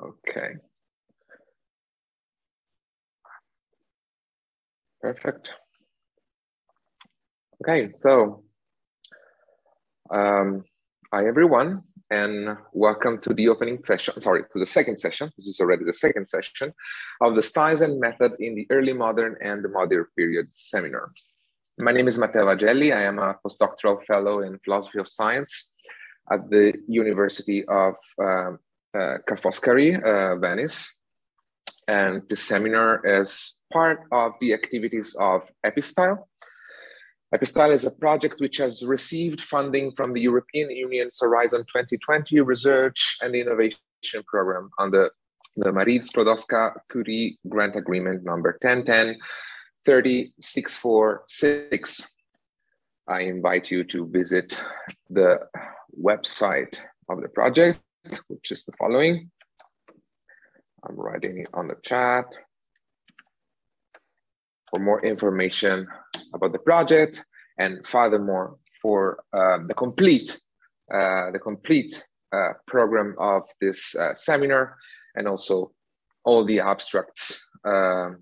Okay. Perfect. Okay, so hi everyone, and welcome to the opening session, to the second session. This is already the second session of the Styles and Method in the Early Modern and the Modern Period seminar. My name is Matteo Vagelli. I am a postdoctoral fellow in philosophy of science at the University of Ca' Foscari, Venice. And this seminar is part of the activities of Epistyle. Epistyle is a project which has received funding from the European Union's Horizon 2020 Research and Innovation Program under the Marie Sklodowska-Curie Grant Agreement number 1010-30646. I invite you to visit the website of the project, which is the following. I'm writing it on the chat. For more information about the project, and furthermore, for the complete program of this seminar, and also all the abstracts of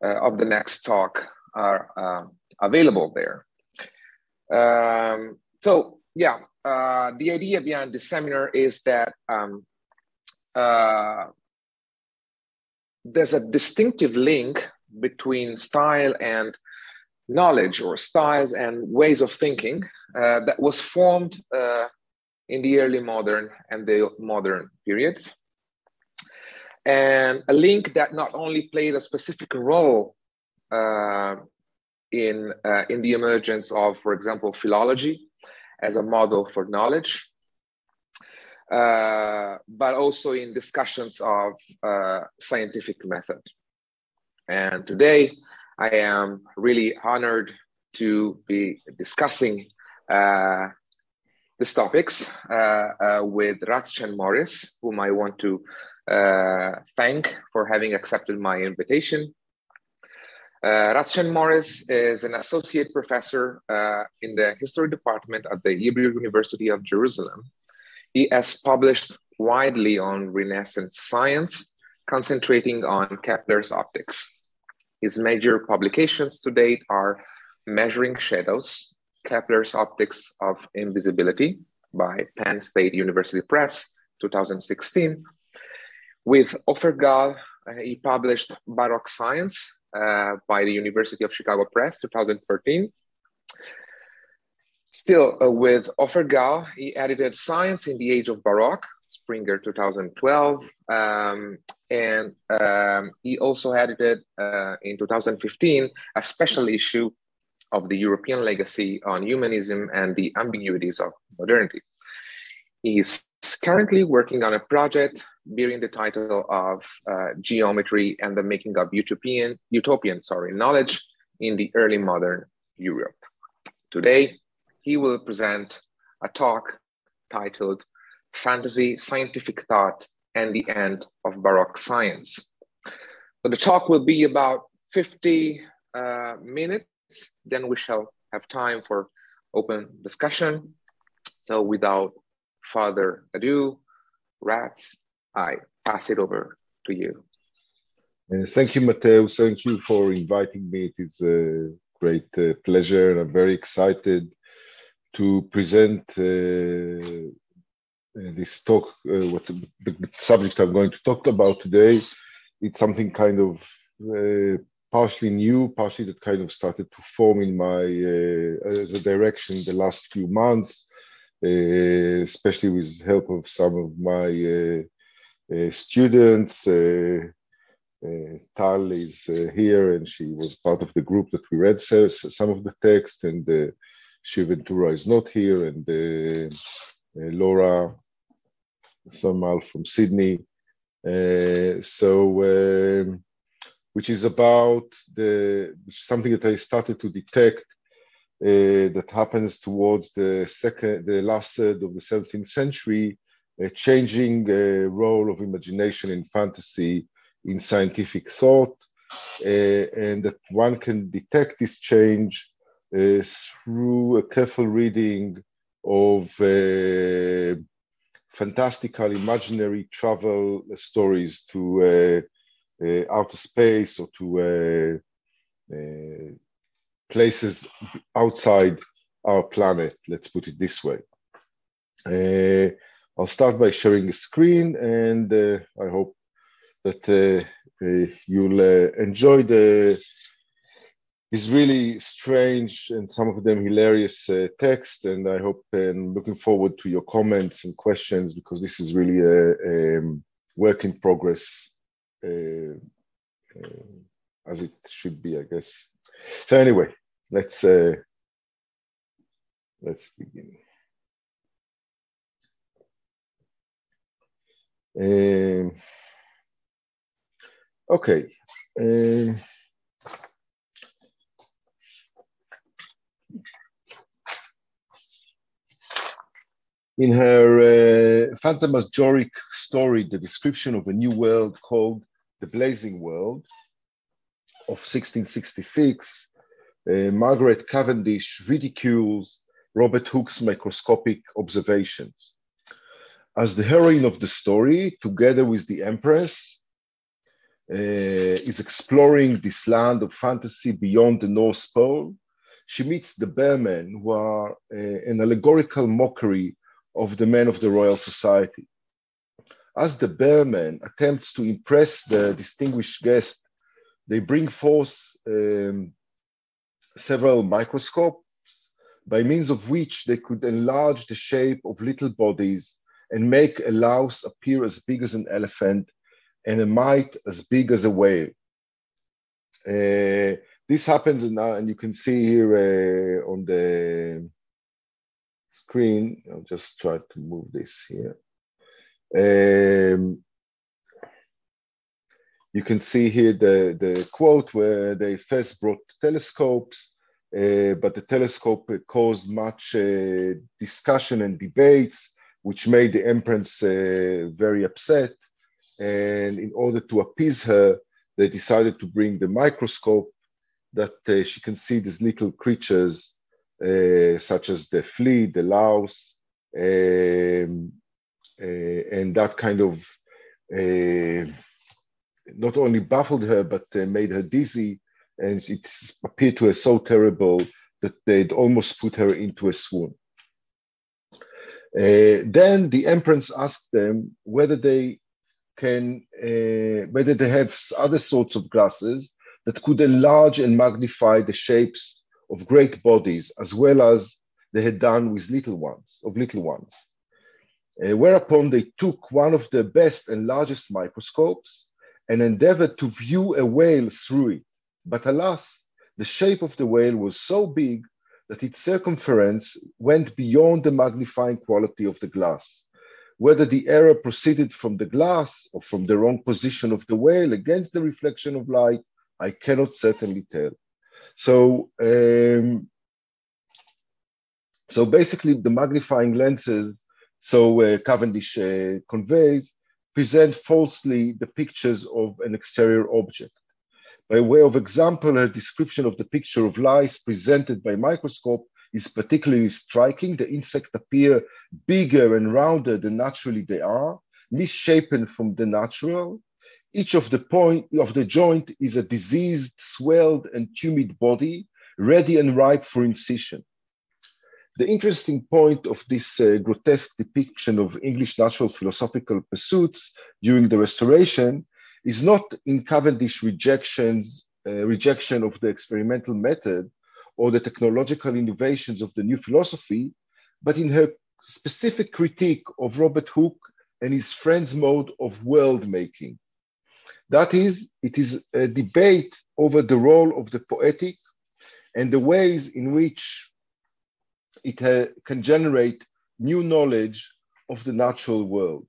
the next talk are available there. So yeah, the idea behind this seminar is that there's a distinctive link between style and knowledge, or styles and ways of thinking, that was formed in the early modern and the modern periods. And a link that not only played a specific role in the emergence of, for example, philology as a model for knowledge, but also in discussions of scientific method. And today, I am really honored to be discussing these topics with Chen-Morris, whom I want to thank for having accepted my invitation. Chen-Morris is an associate professor in the history department at the Hebrew University of Jerusalem. He has published widely on Renaissance science, concentrating on Kepler's optics. His major publications to date are Measuring Shadows, Kepler's Optics of Invisibility by Penn State University Press, 2016. With Offergal, he published Baroque Science by the University of Chicago Press, 2013. Still with Offergal, he edited Science in the Age of Baroque, Springer 2012, and he also edited in 2015 a special issue of the European Legacy on Humanism and the Ambiguities of Modernity. He's currently working on a project bearing the title of Geometry and the Making of Utopian Knowledge in the Early Modern Europe. Today, he will present a talk titled Fantasy, Scientific Thought, and the End of Baroque Science. So the talk will be about 50 minutes, then we shall have time for open discussion. So without further ado, Rats, I pass it over to you. Thank you, Matteo. Thank you for inviting me. It is a great pleasure, and I'm very excited to present this talk. What the subject I'm going to talk about today, it's something kind of partially new, partially that kind of started to form in my as a direction the last few months, especially with the help of some of my students. Tal is here, and she was part of the group that we read some of the text, and Shiventura is not here, and Laura Somal from Sydney. Which is about something that I started to detect that happens towards the last third of the 17th century, a changing role of imagination in fantasy in scientific thought, and that one can detect this change through a careful reading of fantastical, imaginary travel stories to outer space or to places outside our planet, let's put it this way. I'll start by sharing a screen, and I hope that you'll enjoy this really strange and some of them hilarious text, and I hope and looking forward to your comments and questions, because this is really a work in progress, as it should be, I guess. So anyway, let's begin. Okay. In her phantasmagoric story, The Description of a New World called The Blazing World of 1666, Margaret Cavendish ridicules Robert Hooke's microscopic observations. As the heroine of the story, together with the Empress, is exploring this land of fantasy beyond the North Pole, she meets the bearmen, who are an allegorical mockery of the men of the Royal Society. As the bearmen attempts to impress the distinguished guest, they bring forth several microscopes, by means of which they could enlarge the shape of little bodies and make a louse appear as big as an elephant and a mite as big as a whale. This happens now, and you can see here on the screen. I'll just try to move this here. You can see here the quote where they first brought telescopes, but the telescope caused much discussion and debates, which made the Empress very upset. And in order to appease her, they decided to bring the microscope, that she can see these little creatures such as the flea, the louse, and that kind of not only baffled her, but made her dizzy, and it appeared to her so terrible that they'd almost put her into a swoon. Then the Empress asked them whether they have other sorts of glasses that could enlarge and magnify the shapes of great bodies, as well as they had done with little ones. Whereupon they took one of the best and largest microscopes and endeavored to view a whale through it. But alas, the shape of the whale was so big that its circumference went beyond the magnifying quality of the glass. Whether the error proceeded from the glass or from the wrong position of the whale against the reflection of light, I cannot certainly tell. So basically the magnifying lenses, Cavendish conveys, present falsely the pictures of an exterior object. By way of example, her description of the picture of lice presented by microscope is particularly striking. The insects appear bigger and rounder than naturally they are, misshapen from the natural. Each of the point of the joint is a diseased, swelled, and tumid body, ready and ripe for incision. The interesting point of this grotesque depiction of English natural philosophical pursuits during the Restoration is not in Cavendish's rejection of the experimental method or the technological innovations of the new philosophy, but in her specific critique of Robert Hooke and his friends' mode of world making. That is, it is a debate over the role of the poetic and the ways in which it can generate new knowledge of the natural world.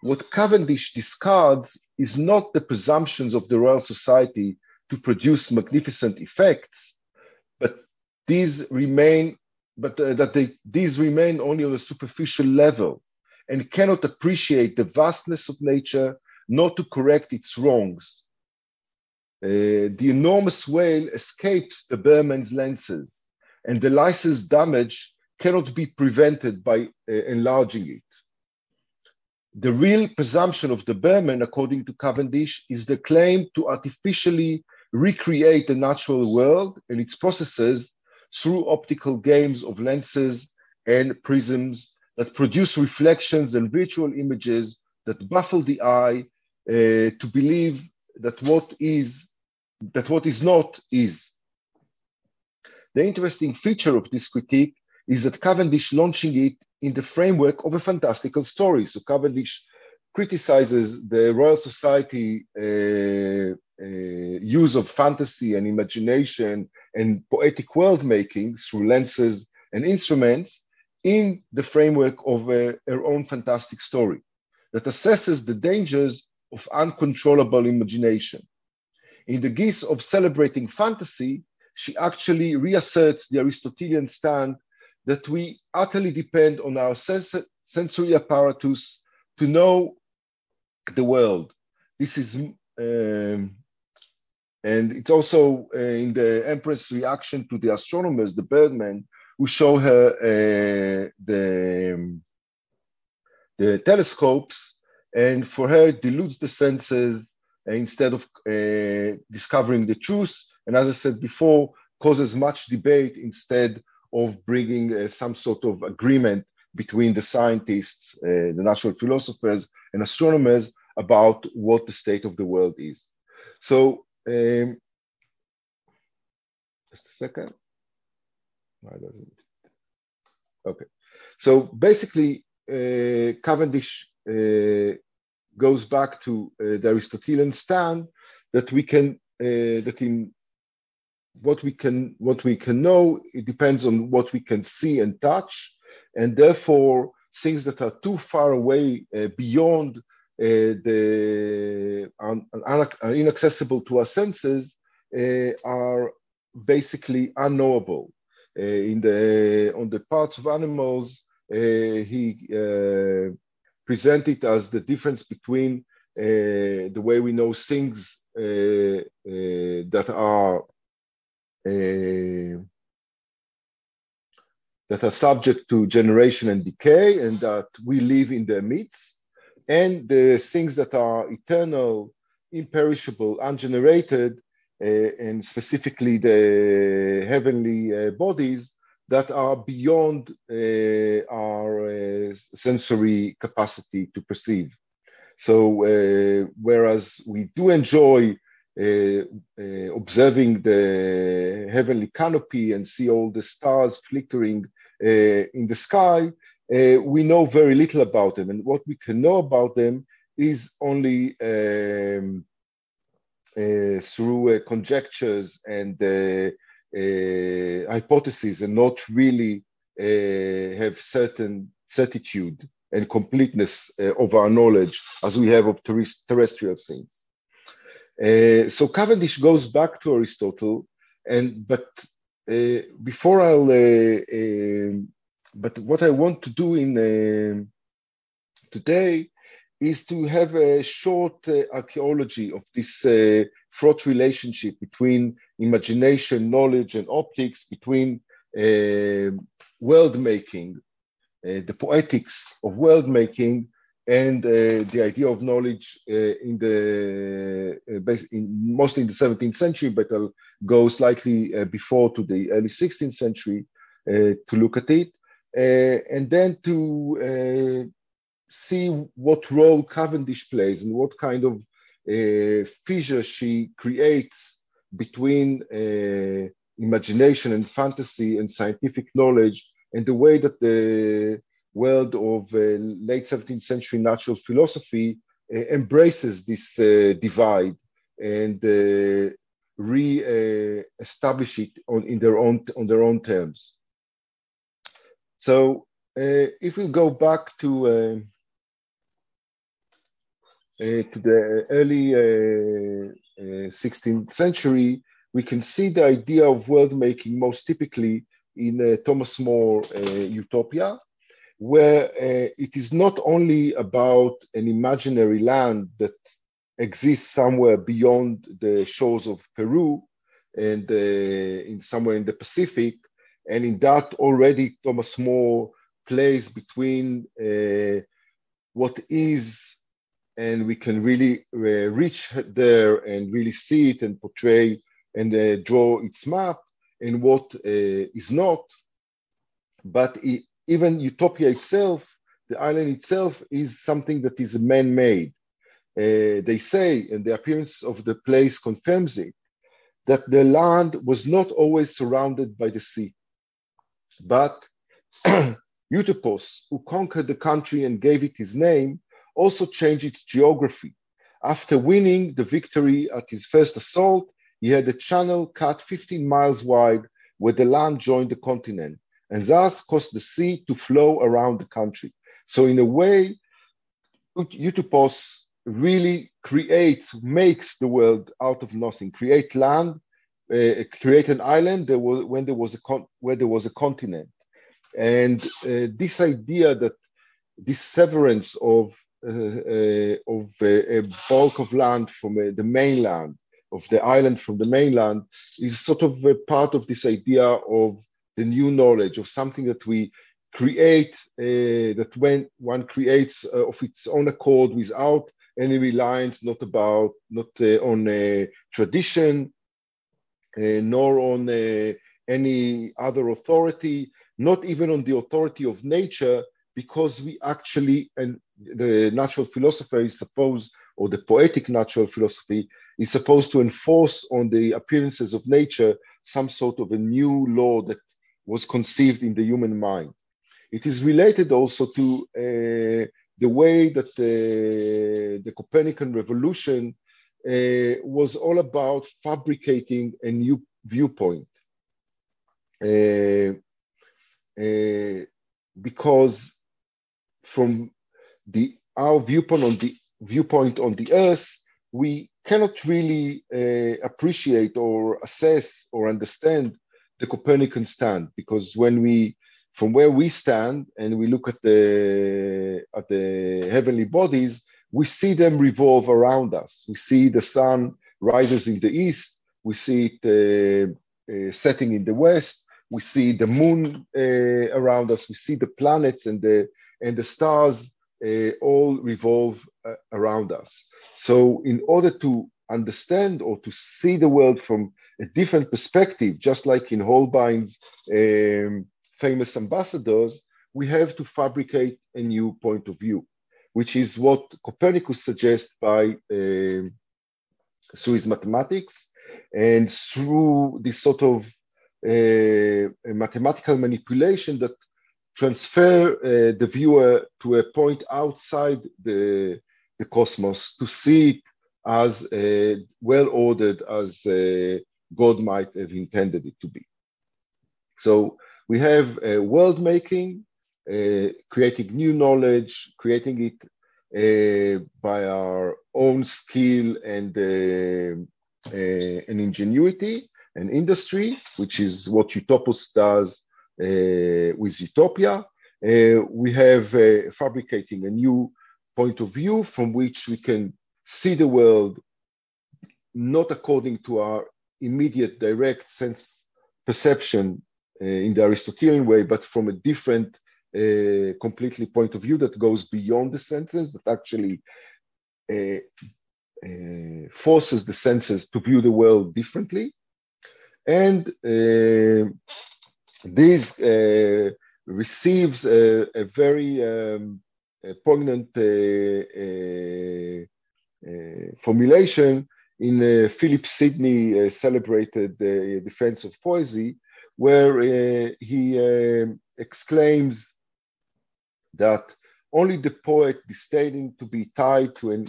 What Cavendish discards is not the presumptions of the Royal Society to produce magnificent effects, but these remain only on a superficial level and cannot appreciate the vastness of nature, nor to correct its wrongs. The enormous whale escapes the bearman's lenses, and the lice's damage cannot be prevented by enlarging it. The real presumption of the Berman, according to Cavendish, is the claim to artificially recreate the natural world and its processes through optical games of lenses and prisms that produce reflections and virtual images that baffle the eye to believe that what is not is. The interesting feature of this critique is that Cavendish launching it in the framework of a fantastical story. So Cavendish criticizes the Royal Society use of fantasy and imagination and poetic world making through lenses and instruments in the framework of her own fantastic story that assesses the dangers of uncontrollable imagination. In the guise of celebrating fantasy, she actually reasserts the Aristotelian stand that we utterly depend on our sensory apparatus to know the world. This is, and it's also in the Empress' reaction to the astronomers, the birdmen, who show her the telescopes, and for her it deludes the senses instead of discovering the truth. And as I said before, causes much debate instead of bringing some sort of agreement between the scientists, the natural philosophers and astronomers about what the state of the world is. So, just a second. Why doesn't it? Okay. So basically, Cavendish goes back to the Aristotelian stand that we can, that in what we can know, it depends on what we can see and touch, and therefore things that are too far away beyond are inaccessible to our senses are basically unknowable. On the parts of animals, he presented as the difference between the way we know things that are subject to generation and decay and that we live in their midst, and the things that are eternal, imperishable, ungenerated, and specifically the heavenly bodies that are beyond our sensory capacity to perceive. So whereas we do enjoy observing the heavenly canopy and see all the stars flickering in the sky, we know very little about them. And what we can know about them is only through conjectures and hypotheses, and not really have certain certitude and completeness of our knowledge as we have of terrestrial things. So Cavendish goes back to Aristotle, but what I want to do in today is to have a short archaeology of this fraught relationship between imagination, knowledge, and optics, between world making, the poetics of world making, and the idea of knowledge mostly in the 17th century, but I'll go slightly before to the early 16th century to look at it, and then to see what role Cavendish plays and what kind of fissure she creates between imagination and fantasy and scientific knowledge, and the way that the world of late 17th century natural philosophy embraces this divide and re-establish it on their own terms. So if we go back to the early 16th century, we can see the idea of world making most typically in Thomas More Utopia, where it is not only about an imaginary land that exists somewhere beyond the shores of Peru and somewhere in the Pacific, and in that already Thomas More plays between what is, and we can really reach there and really see it and portray and draw its map, and what is not. But even utopia itself, the island itself, is something that is man-made. They say, and the appearance of the place confirms it, that the land was not always surrounded by the sea. But Eutopos, who conquered the country and gave it his name, also changed its geography. After winning the victory at his first assault, he had a channel cut 15 miles wide where the land joined the continent, and thus caused the sea to flow around the country. So in a way, Eutopos really makes the world out of nothing, create land, create an island where there was a continent. And this idea that this severance of a bulk of land from the mainland, of the island from the mainland, is sort of a part of this idea of the new knowledge, of something that we create, that when one creates of its own accord without any reliance, not on tradition, nor on any other authority, not even on the authority of nature, because we actually, and the natural philosopher is supposed, or the poetic natural philosophy is supposed to enforce on the appearances of nature some sort of a new law that was conceived in the human mind. It is related also to the way that the Copernican revolution was all about fabricating a new viewpoint. Because from our viewpoint on the Earth, we cannot really appreciate or assess or understand the Copernican stand, because from where we stand and we look at the heavenly bodies, we see them revolve around us. We see the sun rises in the east, we see it setting in the west, we see the moon around us, we see the planets and the stars all revolve around us. So in order to understand or to see the world from a different perspective, just like in Holbein's famous ambassadors, we have to fabricate a new point of view, which is what Copernicus suggests through his mathematics and through this sort of mathematical manipulation that transfer the viewer to a point outside the cosmos to see it as well ordered as God might have intended it to be. So we have world making, creating new knowledge, creating it by our own skill and ingenuity and industry, which is what Eutopos does with Utopia. We have fabricating a new point of view from which we can see the world not according to our immediate direct sense perception in the Aristotelian way, but from a different completely point of view that goes beyond the senses, that actually forces the senses to view the world differently. And this receives a very poignant formulation in Philip Sidney celebrated defense of poesy, where he exclaims that only the poet disdaining to be tied to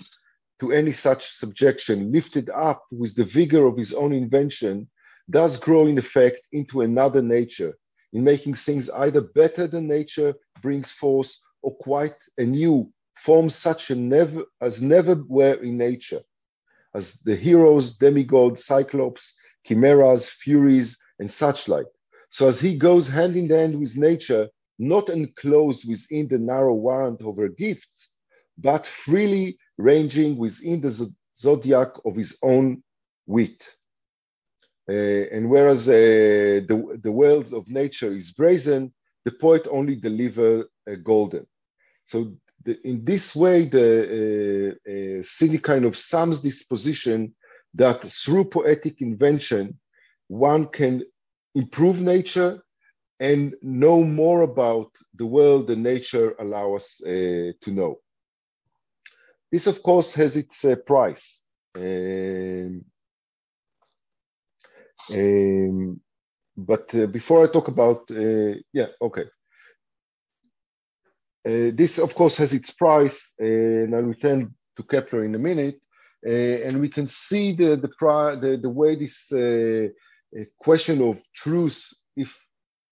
any such subjection, lifted up with the vigor of his own invention, does grow in effect into another nature, in making things either better than nature brings forth, or quite anew, forms such as never were in nature, as the heroes, demigods, cyclops, chimeras, furies, and such like. So as he goes hand in hand with nature, not enclosed within the narrow warrant of her gifts, but freely ranging within the zodiac of his own wit. And whereas the world of nature is brazen, the poet only delivers golden. So in this way, the Sidney kind of sums this position that through poetic invention, one can improve nature and know more about the world than nature allows us to know. This, of course, has its price. But before I talk about, this, of course, has its price, and I'll return to Kepler in a minute. And we can see the way this question of truth,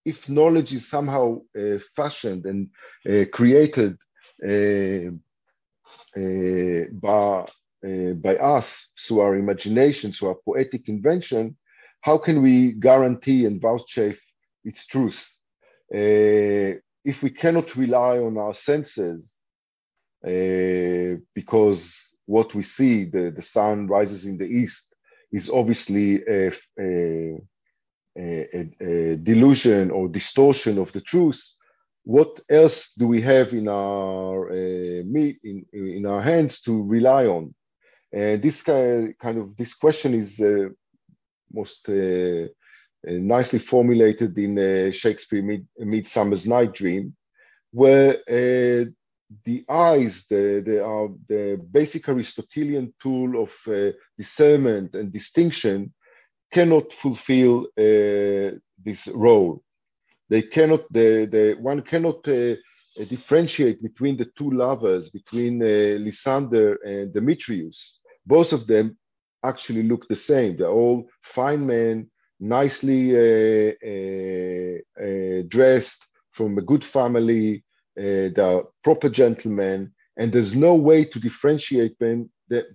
if knowledge is somehow fashioned and created by us through our imagination, through our poetic invention, how can we guarantee and vouchsafe its truth? If we cannot rely on our senses, because what we see, the sun rises in the east, is obviously a delusion or distortion of the truth, what else do we have in our in our hands to rely on? And this this question is most nicely formulated in Shakespeare Midsummer's Night Dream, where the eyes, the basic Aristotelian tool of discernment and distinction, cannot fulfill this role. They cannot. One cannot differentiate between the two lovers, between Lysander and Demetrius. Both of them actually look the same. They're all fine men, nicely dressed, from a good family. They're proper gentlemen, and there's no way to differentiate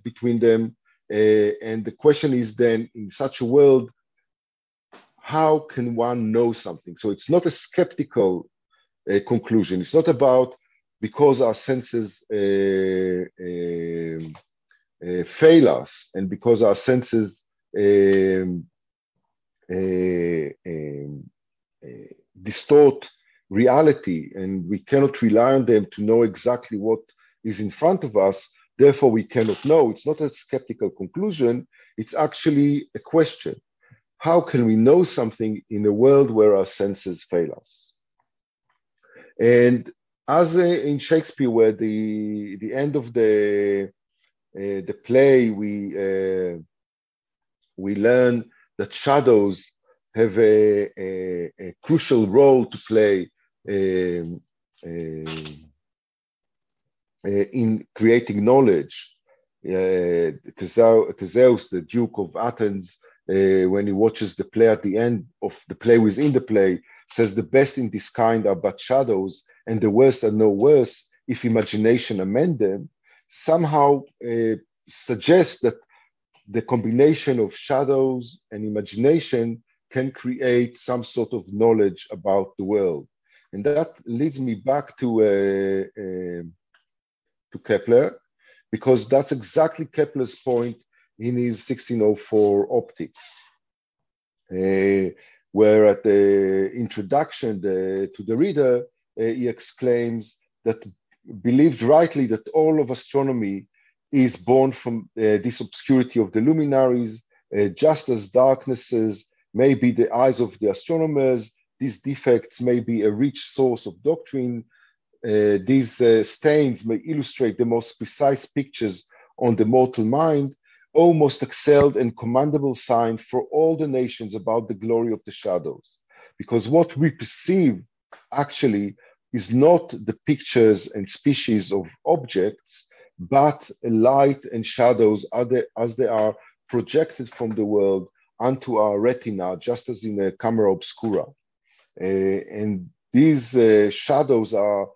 between them. And the question is then, in such a world, how can one know something? So it's not a skeptical conclusion. It's not about because our senses fail us, and because our senses distort reality, and we cannot rely on them to know exactly what is in front of us, therefore we cannot know. It's not a skeptical conclusion, it's actually a question. How can we know something in a world where our senses fail us? And as in Shakespeare, where the end of the play, we learn that shadows have a crucial role to play in creating knowledge. Theseus, the Duke of Athens, when he watches the play at the end of the play within the play, says the best in this kind are but shadows, and the worst are no worse if imagination amend them, somehow suggests that the combination of shadows and imagination can create some sort of knowledge about the world. And that leads me back to Kepler, because that's exactly Kepler's point in his 1604 Optics, where at the introduction to the reader, he exclaims that believed rightly that all of astronomy is born from this obscurity of the luminaries, just as darknesses may be the eyes of the astronomers, these defects may be a rich source of doctrine, these stains may illustrate the most precise pictures on the mortal mind, O most excelled and commendable sign for all the nations about the glory of the shadows. Because what we perceive actually is not the pictures and species of objects, but light and shadows as they are projected from the world onto our retina, just as in a camera obscura. And these shadows are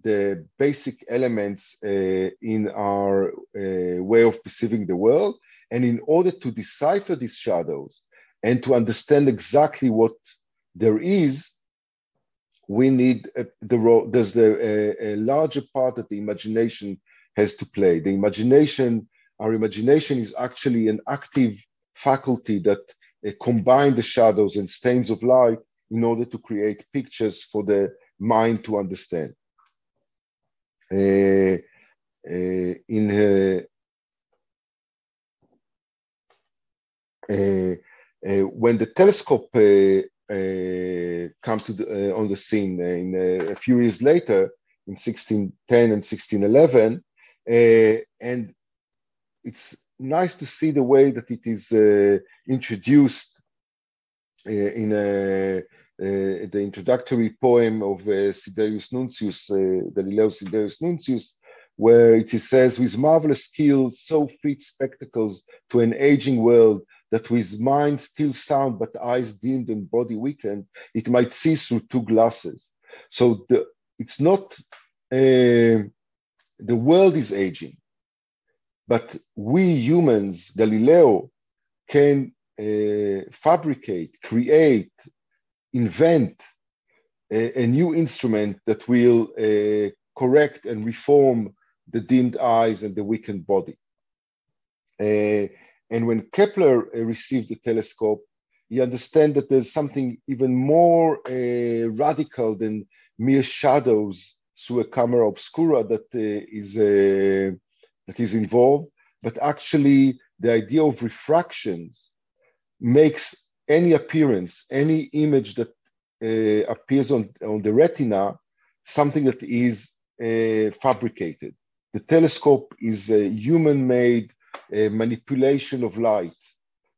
the basic elements in our way of perceiving the world. And in order to decipher these shadows and to understand exactly what there is, we need there's a larger part that the imagination has to play. Our imagination is actually an active faculty that combine the shadows and stains of light in order to create pictures for the mind to understand. And when the telescope come to on the scene a few years later, in 1610 and 1611, and it's nice to see the way that it is introduced in the introductory poem of Siderius Nuncius, Galileo Siderius Nuncius, where it says, with marvelous skill, so fits spectacles to an aging world, that with mind still sound, but eyes dimmed and body weakened, it might see through two glasses. So it's not, the world is aging, but we humans, Galileo, can fabricate, create, invent a new instrument that will correct and reform the dimmed eyes and the weakened body. And when Kepler received the telescope, he understood that there's something even more radical than mere shadows through a camera obscura that is involved, but actually the idea of refractions makes any appearance, any image that appears on the retina, something that is fabricated. The telescope is a human-made manipulation of light,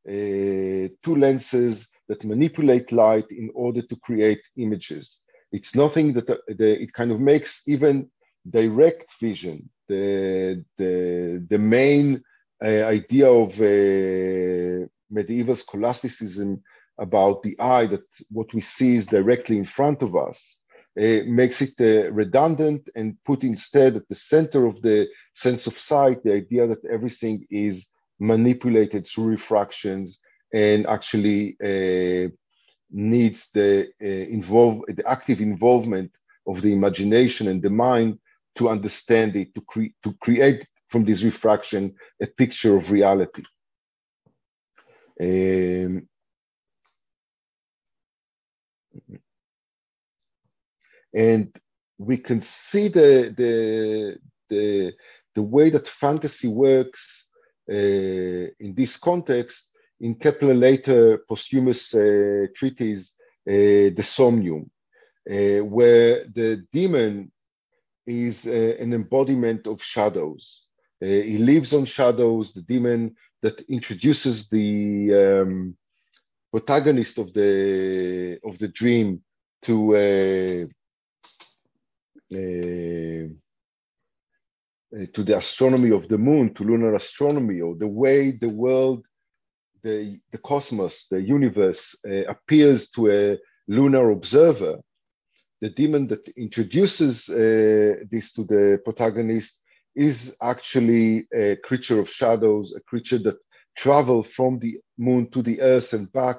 two lenses that manipulate light in order to create images. It's nothing that it kind of makes even direct vision, the main idea of medieval scholasticism about the eye, that what we see is directly in front of us, makes it redundant and put instead at the center of the sense of sight the idea that everything is manipulated through refractions and actually needs the active involvement of the imagination and the mind to understand it, to create from this refraction a picture of reality. And we can see the way that fantasy works in this context in Kepler later posthumous treatise, the Somnium, where the demon is an embodiment of shadows. He lives on shadows, the demon that introduces the protagonist of the dream to the astronomy of the moon, to lunar astronomy, or the way the world, the cosmos, the universe appears to a lunar observer. The demon that introduces this to the protagonist is actually a creature of shadows, a creature that travels from the moon to the earth and back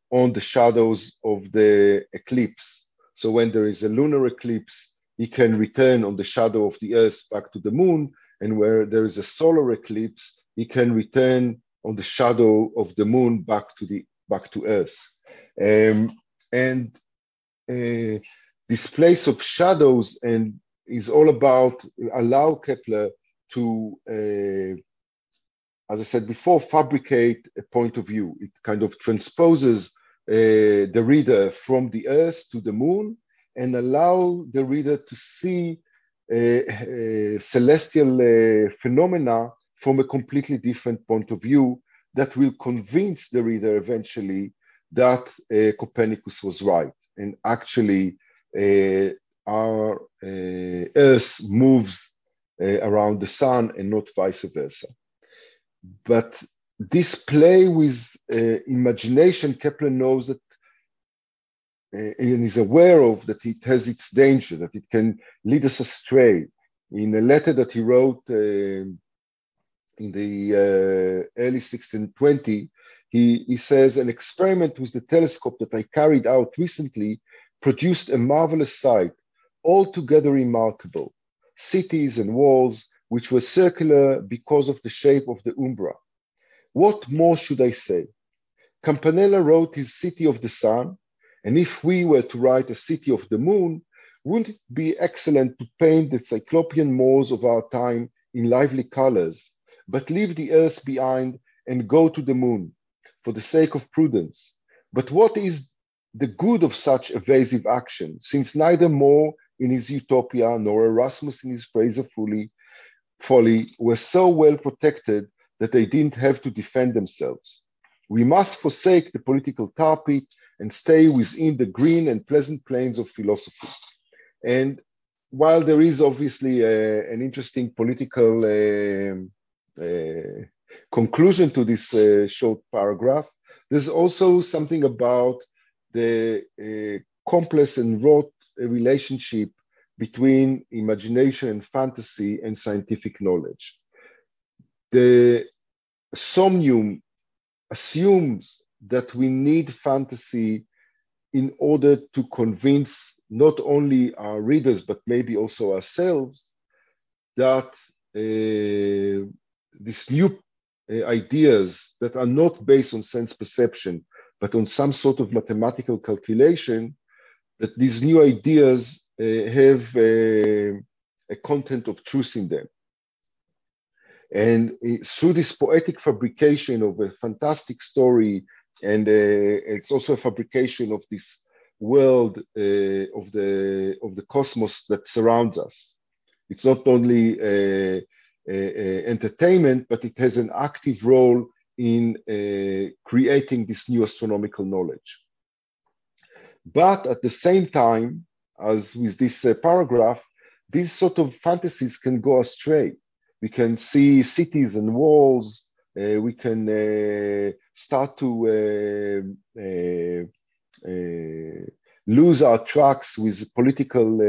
on the shadows of the eclipse. So when there is a lunar eclipse, he can return on the shadow of the earth back to the moon, and where there is a solar eclipse, he can return on the shadow of the moon back to earth. This place of shadows and is all about allow Kepler to, as I said before, fabricate a point of view. It kind of transposes the reader from the earth to the moon and allow the reader to see celestial phenomena from a completely different point of view that will convince the reader eventually that Copernicus was right. And actually, our Earth moves around the sun and not vice versa. But this play with imagination, Kepler knows that and is aware of that it has its danger, that it can lead us astray. In a letter that he wrote in the early 1620, he says, an experiment with the telescope that I carried out recently produced a marvelous sight, altogether remarkable. Cities and walls which were circular because of the shape of the umbra. What more should I say? Campanella wrote his City of the Sun, and if we were to write a City of the Moon, wouldn't it be excellent to paint the cyclopean moors of our time in lively colors, but leave the earth behind and go to the moon, for the sake of prudence, But what is the good of such evasive action, since neither More in his Utopia nor Erasmus in his Praise of Folly were so well protected that they didn't have to defend themselves? We must forsake the political tar pit and stay within the green and pleasant plains of philosophy. And while there is obviously an interesting political conclusion to this short paragraph, there's also something about the complex and wrought relationship between imagination and fantasy and scientific knowledge. The Somnium assumes that we need fantasy in order to convince not only our readers, but maybe also ourselves, that these new ideas that are not based on sense perception, but on some sort of mathematical calculation, that these new ideas have a content of truth in them. And through this poetic fabrication of a fantastic story, and it's also a fabrication of this world of the cosmos that surrounds us. It's not only entertainment, but it has an active role in creating this new astronomical knowledge. But at the same time, as with this paragraph, these sort of fantasies can go astray. We can see cities and walls. We can start to lose our tracks with political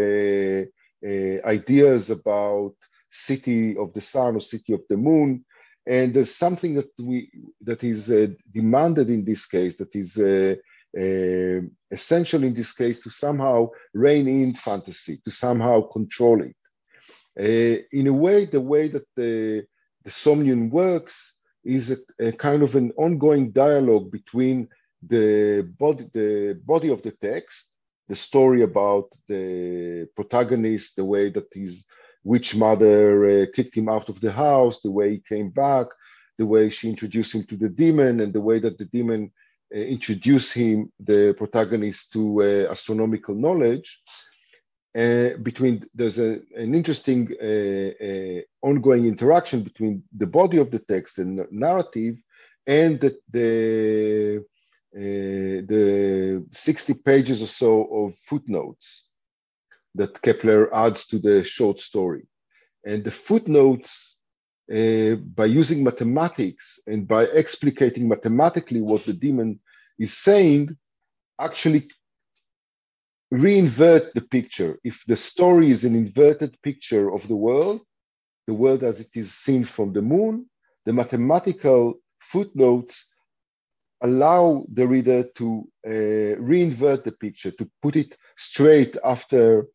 ideas about city of the sun or city of the moon. And there's something that is demanded in this case, that is essential in this case, to somehow rein in fantasy, to somehow control it. In a way, the way that the Somnium works is a kind of an ongoing dialogue between the body of the text, the story about the protagonist, the way that his witch mother kicked him out of the house, the way he came back, the way she introduced him to the demon, and the way that the demon introduced him, the protagonist, to astronomical knowledge. There's an interesting ongoing interaction between the body of the text and narrative and the 60 pages or so of footnotes that Kepler adds to the short story. And the footnotes, by using mathematics and by explicating mathematically what the demon is saying, actually reinvert the picture. If the story is an inverted picture of the world as it is seen from the moon, the mathematical footnotes allow the reader to reinvert the picture, to put it straight after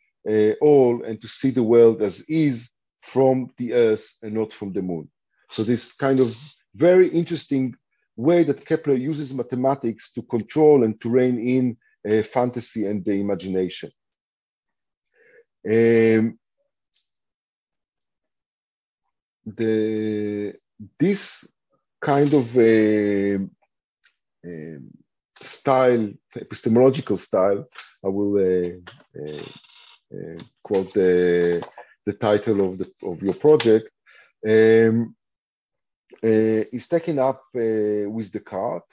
all, and to see the world as is from the earth and not from the moon. So this kind of very interesting way that Kepler uses mathematics to control and to rein in fantasy and the imagination. This kind of style, epistemological style, I will quote the title of your project, is taken up with Descartes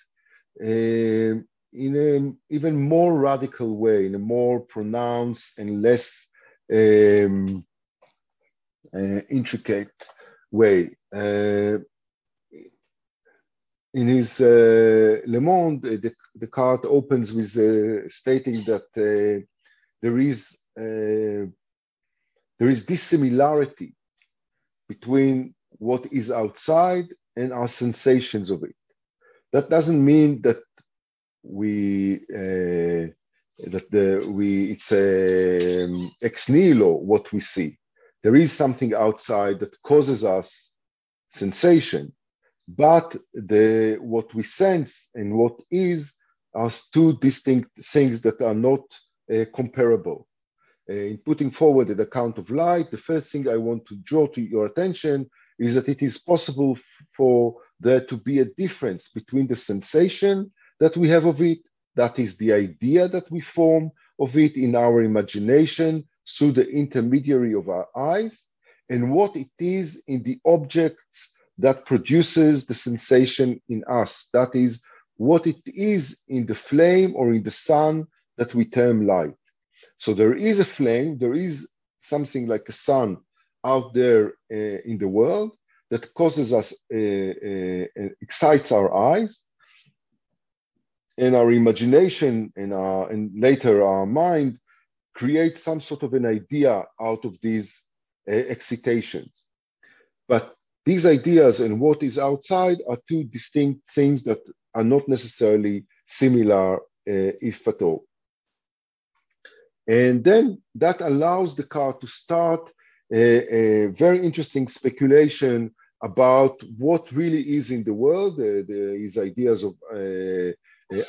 in an even more radical way, in a more pronounced and less intricate way. In his Le Monde, Descartes opens with stating that there is dissimilarity between what is outside and our sensations of it. That doesn't mean that it's ex nihilo what we see. There is something outside that causes us sensation, but what we sense and what is are two distinct things that are not comparable. In putting forward an account of light, the first thing I want to draw to your attention is that it is possible for there to be a difference between the sensation that we have of it that is the idea that we form of it in our imagination through the intermediary of our eyes, and what it is in the objects that produces the sensation in us. That is what it is in the flame or in the sun that we term light. So there is a flame, there is something like a sun out there in the world that causes us, excites our eyes, and our imagination and later our mind creates some sort of an idea out of these excitations. But these ideas and what is outside are two distinct things that are not necessarily similar, if at all. And then that allows Descartes to start a very interesting speculation about what really is in the world, his ideas of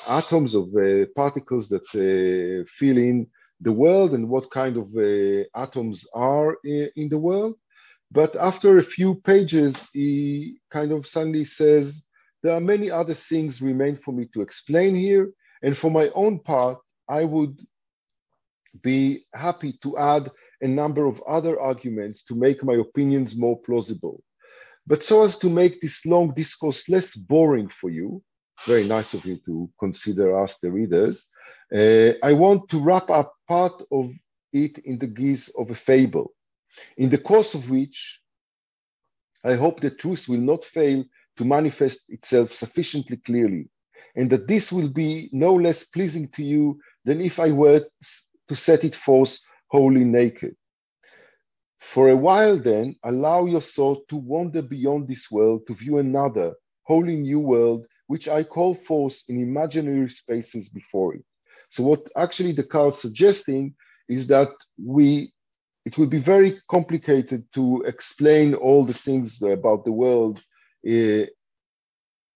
atoms, of particles that fill in the world, and what kind of atoms are in the world. But after a few pages, he kind of suddenly says, there are many other things remain for me to explain here. And for my own part, I would be happy to add a number of other arguments to make my opinions more plausible. But so as to make this long discourse less boring for you, it's very nice of you to consider us the readers, I want to wrap up part of it in the guise of a fable, in the course of which I hope the truth will not fail to manifest itself sufficiently clearly, and that this will be no less pleasing to you than if I were to set it forth wholly naked. For a while then, allow your thought to wander beyond this world to view another, wholly new world, which I call forth in imaginary spaces before it. So what actually Descartes is suggesting is that it will be very complicated to explain all the things about the world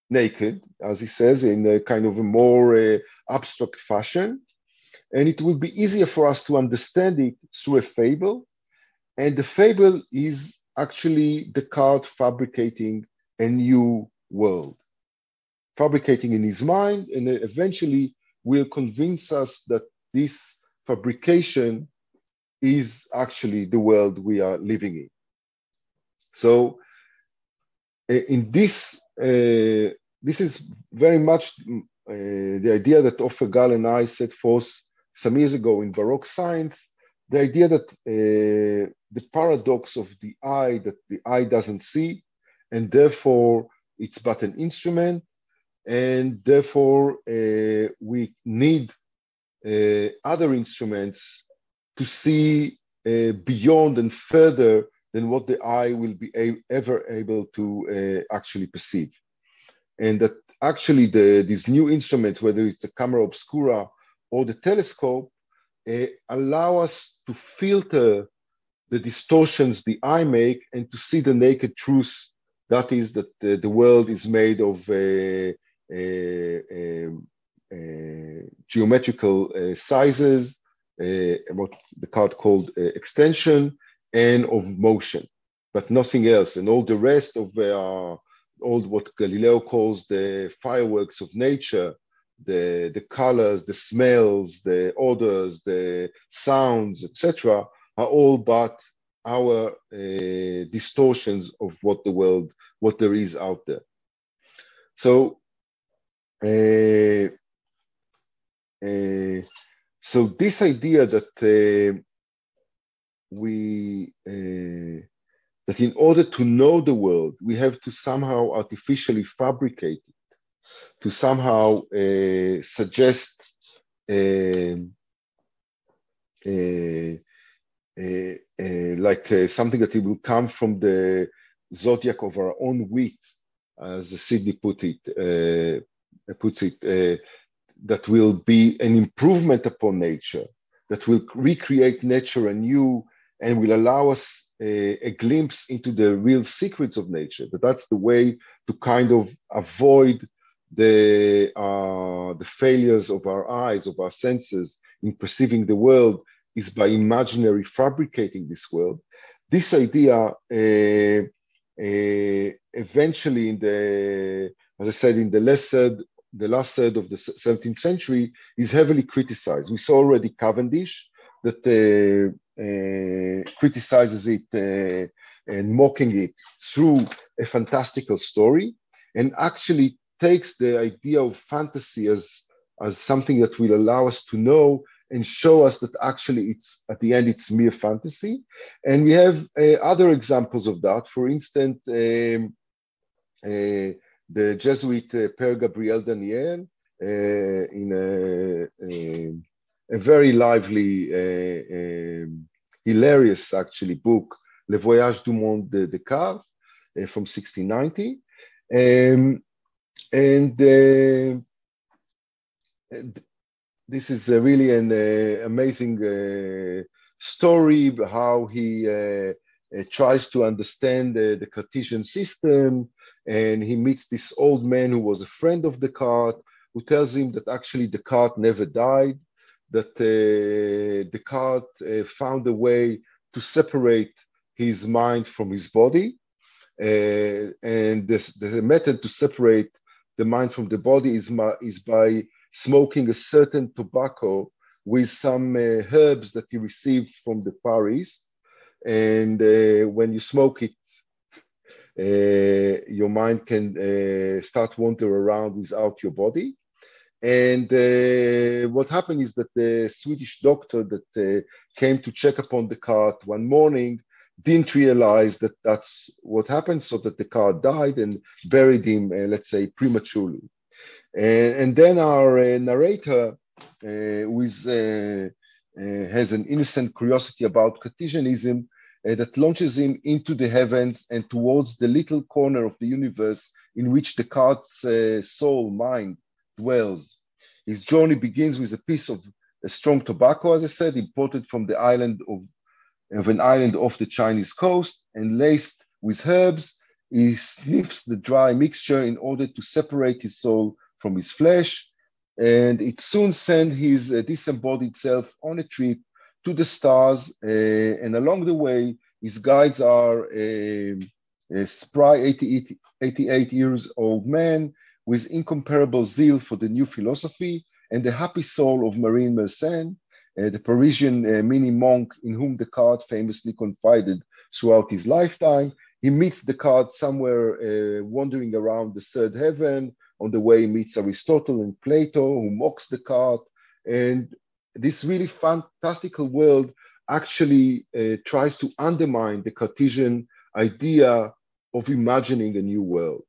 naked, as he says, in a kind of a more abstract fashion. And it will be easier for us to understand it through a fable. And the fable is actually Descartes fabricating a new world, fabricating in his mind, and eventually will convince us that this fabrication is actually the world we are living in. So in this, this is very much the idea that Ofer-Gal and I set forth some years ago in Baroque science, the idea that the paradox of the eye, that the eye doesn't see, and therefore it's but an instrument, and therefore we need other instruments to see beyond and further than what the eye will be ever able to actually perceive. And that actually these new instruments, whether it's the camera obscura or the telescope, allow us to filter the distortions the eye make and to see the naked truth, that is that the world is made of geometrical sizes, what Descartes called extension, and of motion, but nothing else. And all the rest of all what Galileo calls the fireworks of nature, the colors, the smells, the odors, the sounds, etc., are all but our distortions of what the world, what there is out there. So, so this idea that that in order to know the world, we have to somehow artificially fabricate it, to somehow suggest something that it will come from the zodiac of our own wit, as Sidney puts it, that will be an improvement upon nature, that will recreate nature anew and will allow us a glimpse into the real secrets of nature. That's the way to kind of avoid the failures of our eyes, of our senses in perceiving the world, is by imaginary fabricating this world. This idea eventually, as I said, in the lesser the last third of the 17th century is heavily criticized. We saw already Cavendish that criticizes it and mocking it through a fantastical story, and actually takes the idea of fantasy as something that will allow us to know and show us that actually it's, at the end, it's mere fantasy. And we have other examples of that. For instance, the Jesuit Père Gabriel Daniel in a very lively, hilarious actually book, Le Voyage du Monde de Descartes from 1690. This is really an amazing story, how he tries to understand the Cartesian system, and he meets this old man who was a friend of Descartes, who tells him that actually Descartes never died, that Descartes found a way to separate his mind from his body, and the method to separate the mind from the body is by smoking a certain tobacco with some herbs that he received from the Far East. And when you smoke it, your mind can start wandering around without your body. And what happened is that the Swedish doctor that came to check upon Descartes one morning didn't realize that that's what happened, so that Descartes died and buried him, let's say, prematurely. And then our narrator, who has an innocent curiosity about Cartesianism, that launches him into the heavens and towards the little corner of the universe in which Descartes' soul, mind, dwells. His journey begins with a piece of a strong tobacco, as I said, imported from the island of an island off the Chinese coast and laced with herbs. He sniffs the dry mixture in order to separate his soul from his flesh, and it soon sends his disembodied self on a trip to the stars, and along the way, his guides are a spry 88 years old man with incomparable zeal for the new philosophy, and the happy soul of Marine Mersenne, the Parisian mini monk in whom Descartes famously confided throughout his lifetime. He meets Descartes somewhere wandering around the third heaven. On the way, he meets Aristotle and Plato, who mocks Descartes. And this really fantastical world actually tries to undermine the Cartesian idea of imagining a new world.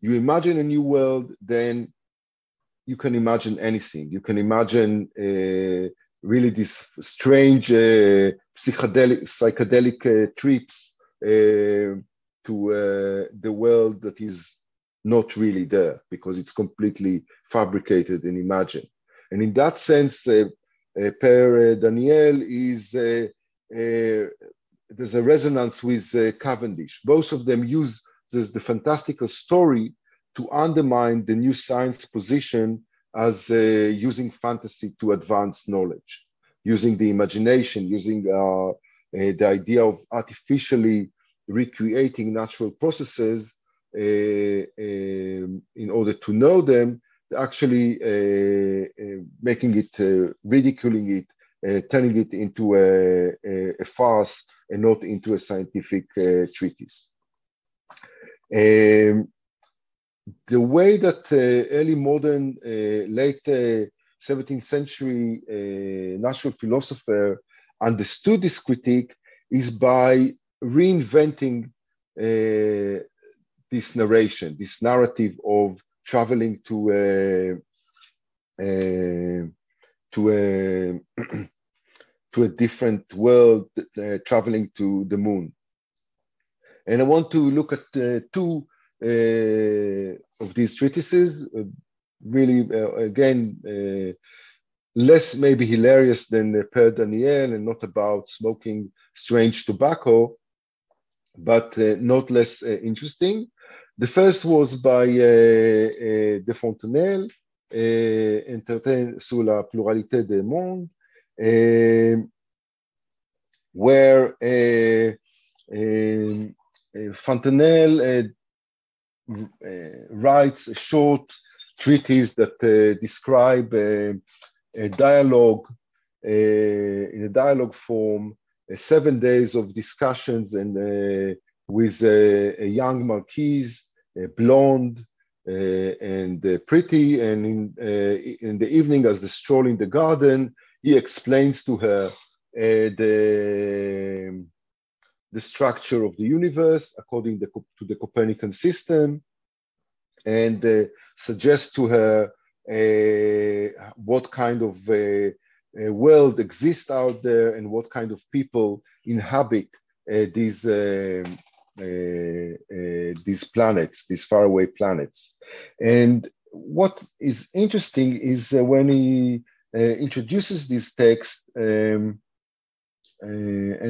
You imagine a new world, then you can imagine anything. You can imagine really these strange psychedelic trips to the world that is not really there, because it's completely fabricated and imagined. And in that sense, Père Daniel is, there's a resonance with Cavendish. Both of them use the fantastical story to undermine the new science position as using fantasy to advance knowledge, using the imagination, using the idea of artificially recreating natural processes in order to know them, actually making it, ridiculing it, turning it into a farce and not into a scientific treatise. The way that early modern, late 17th century natural philosopher understood this critique is by reinventing this narration, this narrative of traveling to a different world, traveling to the moon. And I want to look at two of these treatises, really, again, less maybe hilarious than Père Daniel and not about smoking strange tobacco, but not less interesting. The first was by de Fontenelle, Un traité sur la pluralité des mondes, where Fontenelle writes a short treatise that describe a dialogue in a dialogue form, 7 days of discussions and with a young marquise, blonde and pretty, and in the evening as they stroll in the garden, he explains to her the structure of the universe according to the Copernican system, and suggests to her what kind of world exists out there and what kind of people inhabit these planets, these faraway planets. And what is interesting is when he introduces this text and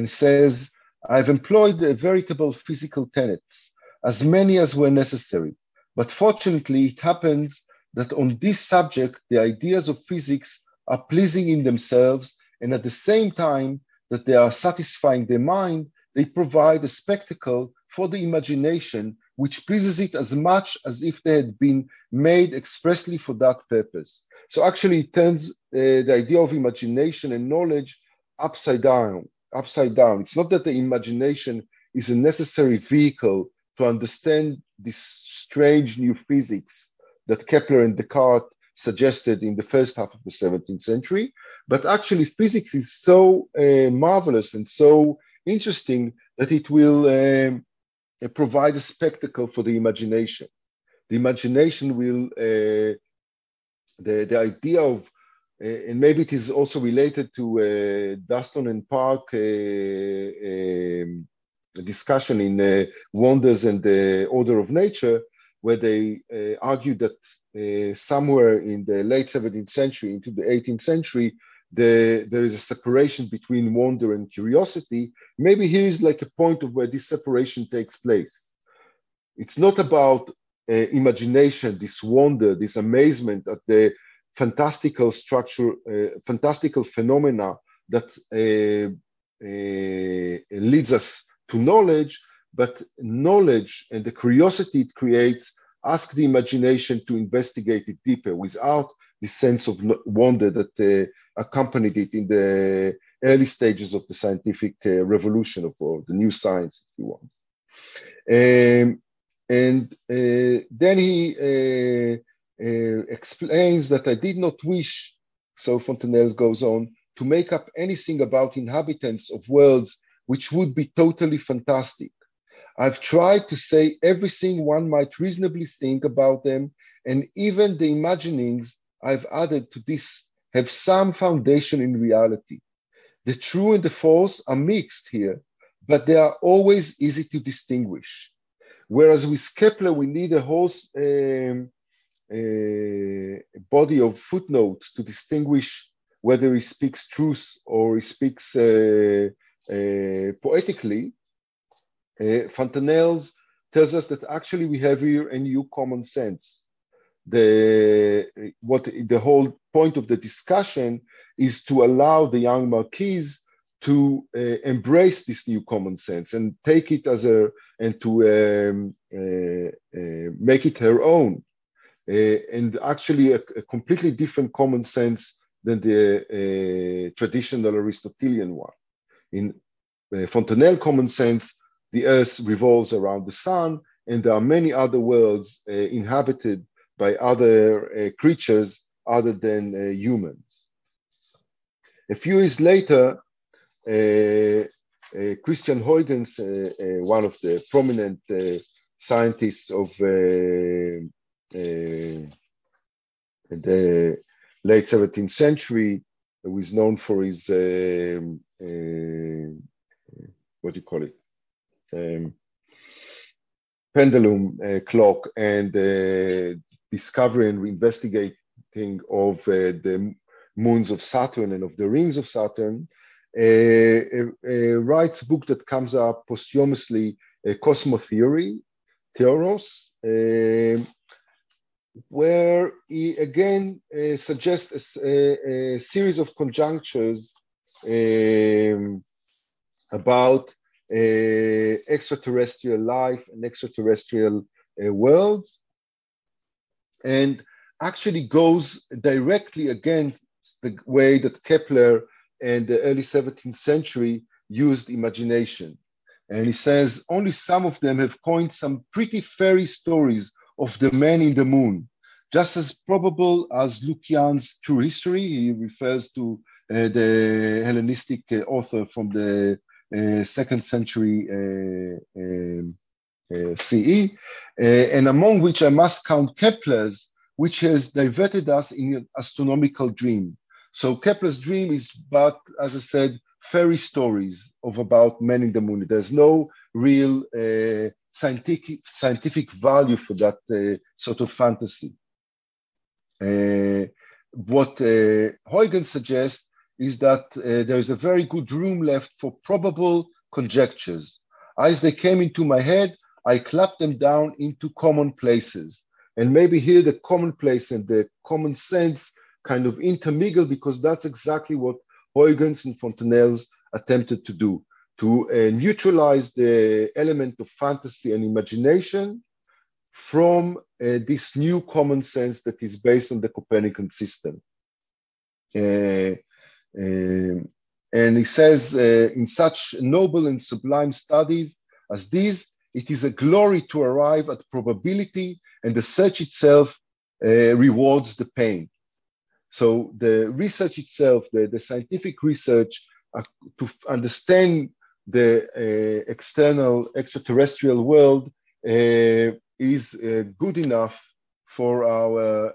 says, I've employed veritable physical tenets, as many as were necessary. But fortunately, it happens that on this subject, the ideas of physics are pleasing in themselves, and at the same time that they are satisfying the mind, they provide a spectacle for the imagination, which pleases it as much as if they had been made expressly for that purpose. So actually it turns the idea of imagination and knowledge upside down. It's not that the imagination is a necessary vehicle to understand this strange new physics that Kepler and Descartes suggested in the first half of the 17th century, but actually physics is so marvelous and so interesting that it will provide a spectacle for the imagination. The imagination will, the idea of, and maybe it is also related to Daston and Park discussion in Wonders and the Order of Nature, where they argue that somewhere in the late 17th century into the 18th century, there is a separation between wonder and curiosity. Maybe here is like a point of where this separation takes place. It's not about imagination, this wonder, this amazement at the fantastical structure, fantastical phenomena that leads us to knowledge, but knowledge and the curiosity it creates ask the imagination to investigate it deeper without the sense of wonder that accompanied it in the early stages of the scientific revolution or the new science, if you want. Then he explains that I did not wish, so Fontenelle goes on, to make up anything about inhabitants of worlds which would be totally fantastic. I've tried to say everything one might reasonably think about them, and even the imaginings I've added to this have some foundation in reality. The true and the false are mixed here, but they are always easy to distinguish. Whereas with Kepler, we need a whole body of footnotes to distinguish whether he speaks truth or he speaks poetically. Fontenelle tells us that actually we have here a new common sense. The whole point of the discussion is to allow the young marquise to embrace this new common sense and take it as and to make it her own, and actually a completely different common sense than the traditional Aristotelian one. In Fontenelle common sense, the earth revolves around the sun, and there are many other worlds inhabited by other creatures other than humans. A few years later, Christian Huygens, one of the prominent scientists of the late 17th century, who is known for his, what do you call it? Pendulum clock and discovery and investigating of the moons of Saturn and of the rings of Saturn, writes a book that comes up posthumously, Cosmotheory, Theoros, where he again suggests a series of conjunctures about extraterrestrial life and extraterrestrial worlds. And actually goes directly against the way that Kepler and the early 17th century used imagination. And he says only some of them have coined some pretty fairy stories of the man in the moon, just as probable as Lucian's True History. He refers to the Hellenistic author from the 2nd century CE, and among which I must count Kepler's, which has diverted us in an astronomical dream. So Kepler's dream is but, as I said, fairy stories of about men in the moon. There's no real scientific value for that sort of fantasy. What Huygens suggests is that there is a very good room left for probable conjectures. As they came into my head, I clapped them down into commonplaces. And maybe here the commonplace and the common sense kind of intermingle, because that's exactly what Huygens and Fontenelle attempted to do, to neutralize the element of fantasy and imagination from this new common sense that is based on the Copernican system. And he says, in such noble and sublime studies as these, it is a glory to arrive at probability, and the search itself rewards the pain. So the research itself, the scientific research to understand the extraterrestrial world is good enough for our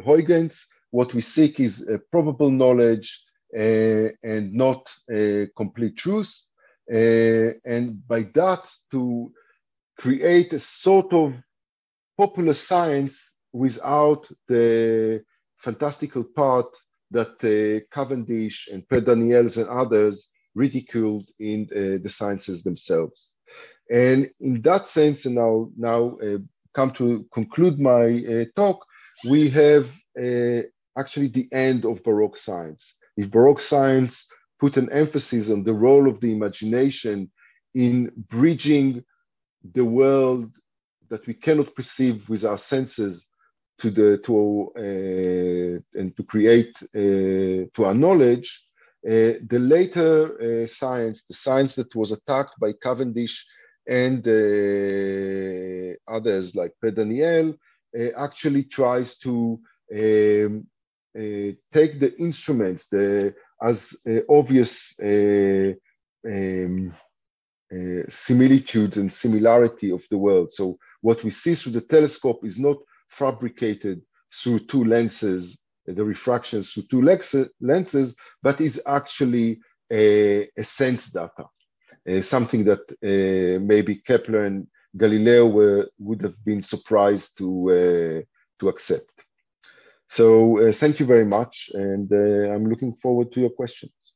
Huygens. What we seek is probable knowledge and not complete truth. And by that, to create a sort of popular science without the fantastical part that Cavendish and Daniel and others ridiculed in the sciences themselves. And in that sense, and now come to conclude my talk, we have actually the end of Baroque science. If Baroque science put an emphasis on the role of the imagination in bridging the world that we cannot perceive with our senses and to create to our knowledge, the later science, the science that was attacked by Cavendish and others like Daniel, actually tries to take the instruments, as obvious similitudes and similarity of the world. So what we see through the telescope is not fabricated through two lenses, the refractions through two lenses, but is actually a sense data, something that maybe Kepler and Galileo would have been surprised to accept. So thank you very much, and I'm looking forward to your questions.